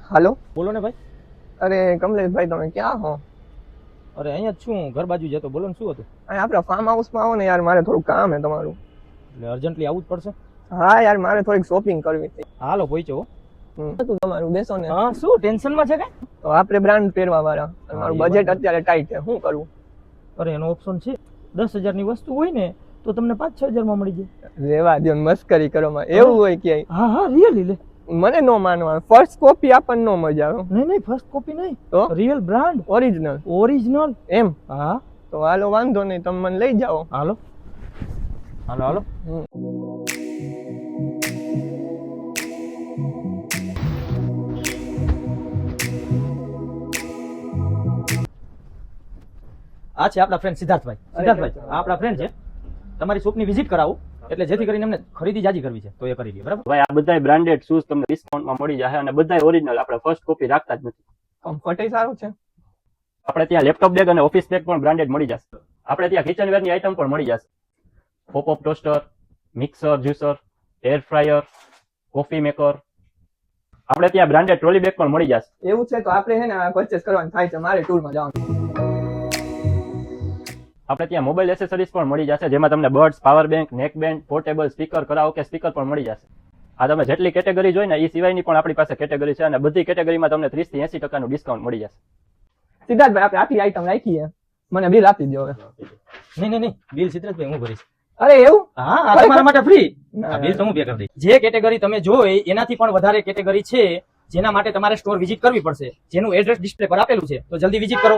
હાલો, બોલો ને ભાઈ. અરે કમલેશભાઈ તમે ક્યાં હો? અરે અહીંયા જ છું, ઘર બાજુ જતો. બોલો ને, શું હતું? અહીં આપણા ફાર્મ હાઉસમાં આવો ને યાર, મારે થોડું કામ છે તમારું. એટલે અર્જન્ટલી આવવું જ પડશે. હા યાર, મારે થોડીક શોપિંગ કરવી હતી. હાલો પહોંચ્યો. હતું તમારું, બેસો ને. હા, શું ટેન્શનમાં છે કઈ? તો આપણે બ્રાન્ડ પહેરવા વાળા, મારું હા, એ બજેટ વાત. અત્યારે ટાઈટ છે, શું કરવું? અરે એનો ઓપ્શન છે, 10,000 ની વસ્તુ હોય ને તો તમને 5-6 હજારમાં મળી જાય. રેવા દો ને, મસ્કરી કરો માં એવું હોય ક્યાંય? હા હા, રિયલી લે. મને નો માનવા, ફર્સ્ટ કોપી આપણને નો મજા આવે. નહીં નહીં, ફર્સ્ટ કોપી નહીં, તો રિયલ બ્રાન્ડ, ઓરિજિનલ ઓરિજિનલ. એમ? હા, તો હાલો, વાંધો નહીં, તમે મને લઈ જાઓ. હાલો હાલો હાલો. આ છે આપણા ફ્રેન્ડ સિદ્ધાર્થભાઈ. સિદ્ધાર્થભાઈ આ આપણા ફ્રેન્ડ છે. તમારી શોપની વિઝિટ કરાવું, એટલે જેથી કરીને અમને ખરીદી જાજી કરવી છે તો એ કરી લઈએ, બરાબર? ભાઈ આ બધા બ્રાન્ડેડ શૂઝ તમને ડિસ્કાઉન્ટમાં મળી જશે અને બધા ઓરિજિનલ. આપણે ફર્સ્ટ કોપી રાખતા જ નથી. કમ્ફર્ટ સારું છે. આપણે ત્યાં લેપટોપ બેગ અને ઓફિસ બેગ પણ બ્રાન્ડેડ મળી જશે. આપણે ત્યાં કિચનવેર ની આઈટમ પણ મળી જશે. Pop toaster, mixer, juicer, air fryer, coffee maker. આપણે ત્યાં બ્રાન્ડેડ ટ્રોલી બેગ પણ મળી જશે. એવું છે તો આપણે હે ને પરચેસ કરવાનું થાય છે, મારે ટૂરમાં જવાનું. આપણે ત્યાં મોબાઈલ એસેસરીઝ પણ મળી જશે, જેમાં તમને બર્ડ્સ, પાવર બેંક, નેક band, portable speaker, karaoke speaker પણ મળી જશે. આ તમે જેટલી કેટેગરી જોઈ ને એ સિવાયની પણ આપણી પાસે કેટેગરી છે અને બધી કેટેગરીમાં તમને 30 થી 80% ડિસ્કાઉન્ટ મળી જશે. સિદ્ધાર્થભાઈ, આપણે આટલી આઈટમ રાખી છે, મને બિલ આપી દો હવે. નહીં નહીં નહીં, બિલ સિદ્ધાર્થભાઈ હું ભરીશ. અરે એવું? હા, આ તમારા માટે ફ્રી. ના. આ બિલ તો હું પે કરી દઈશ. જે કેટેગરી તમે જોઈ એનાથી પણ વધારે કેટેગરી છે, જેના માટે તમારે સ્ટોર વિઝિટ કરવી પડશે, જેનું એડ્રેસ ડિસ્પ્લે પર આપેલું છે, તો જલ્દી વિઝિટ કરો.